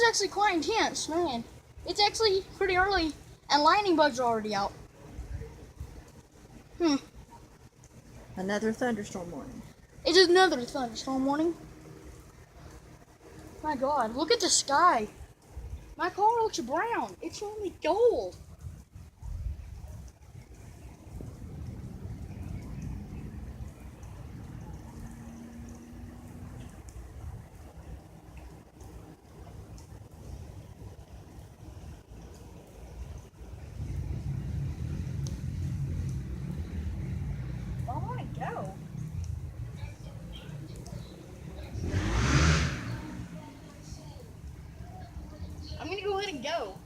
actually quite intense, man. It's actually pretty early, and lightning bugs are already out. Another thunderstorm warning. It is another thunderstorm warning. My God, look at the sky. My car looks brown. It's only gold. I want to go. I'm going to go ahead and go.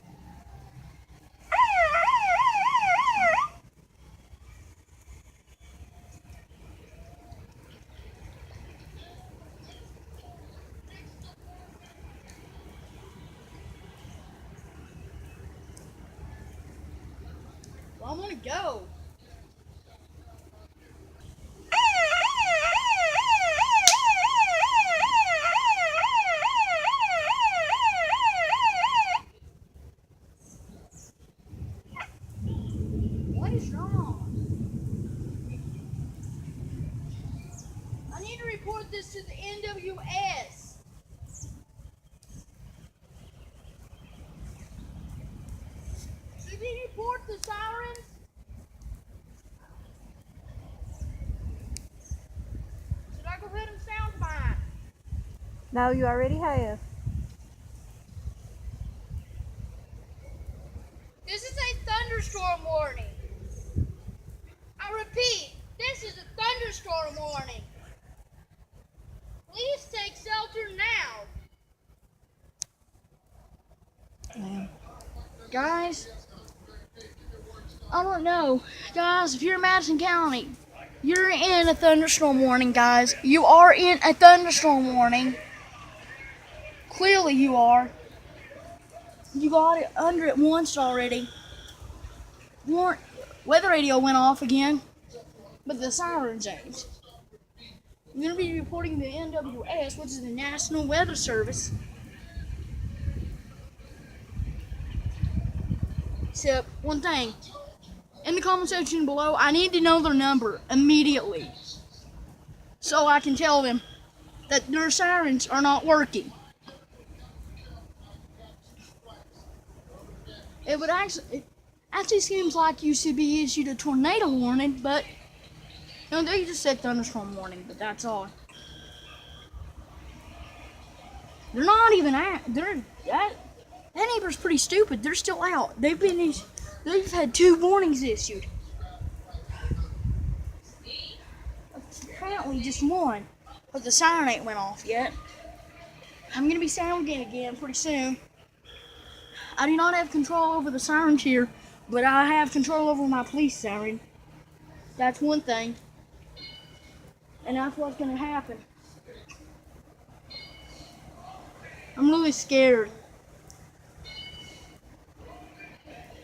Well, I want to go. What is wrong? I need to report this to the NWS. Should we report the sirens? Should I go ahead and sound mine? No, you already have. This is a thunderstorm warning. I repeat, this is a thunderstorm warning. Please take shelter now. Yeah. Guys, I don't know. Guys, if you're in Madison County, you're in a thunderstorm warning, guys. You are in a thunderstorm warning. Clearly you are. You got it under it once already. Weather radio went off again, but the sirens ain't. I'm going to be reporting the NWS, which is the National Weather Service. Except one thing. In the comment section below, I need to know their number immediately, so I can tell them that their sirens are not working. It actually seems like you should be issued a tornado warning, but no, they just said thunderstorm warning, but that's all. They're not even that neighbor's pretty stupid. They're still out. They've had 2 warnings issued. Apparently just one, but the siren ain't went off yet. I'm gonna be sounding again pretty soon. I do not have control over the sirens here, but I have control over my police siren. That's one thing. And that's what's gonna happen. I'm really scared.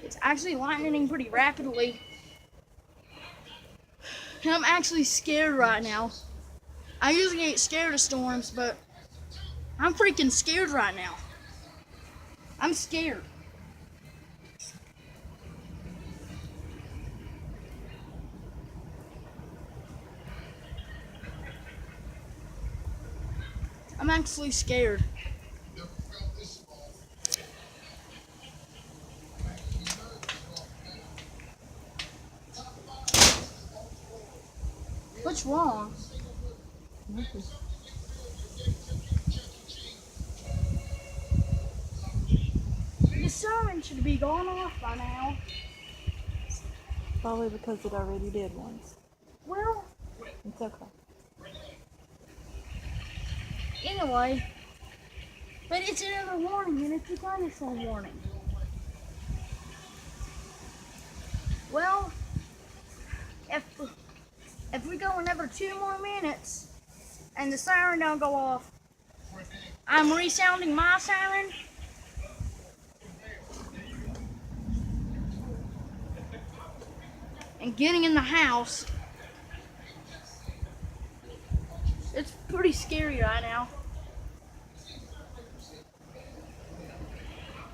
It's actually lightning pretty rapidly. And I'm actually scared right now. I usually ain't scared of storms, but I'm freaking scared right now. I'm scared. I'm actually scared. What's wrong? The siren should be going off by now. Probably because it already did once. Well, It's okay. anyway, but it's another warning, and it's a thunderstorm warning. Well, if we go another 2 more minutes and the siren don't go off, I'm resounding my siren. And getting in the house. It's pretty scary right now.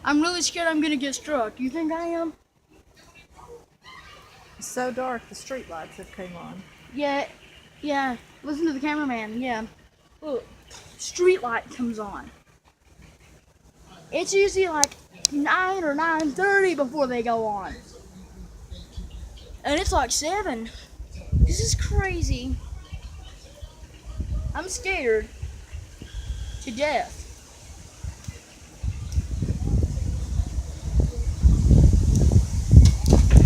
I'm really scared I'm gonna get struck. You think I am? It's so dark, the street lights have came on. Yeah, yeah. Listen to the cameraman. Yeah. Look, street light comes on. It's usually like 9 or 9:30 before they go on, and it's like 7. This is crazy. I'm scared to death.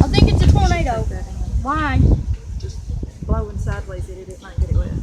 I think it's a tornado. Take that in. Why? Blowing sideways at it, it might get it wet.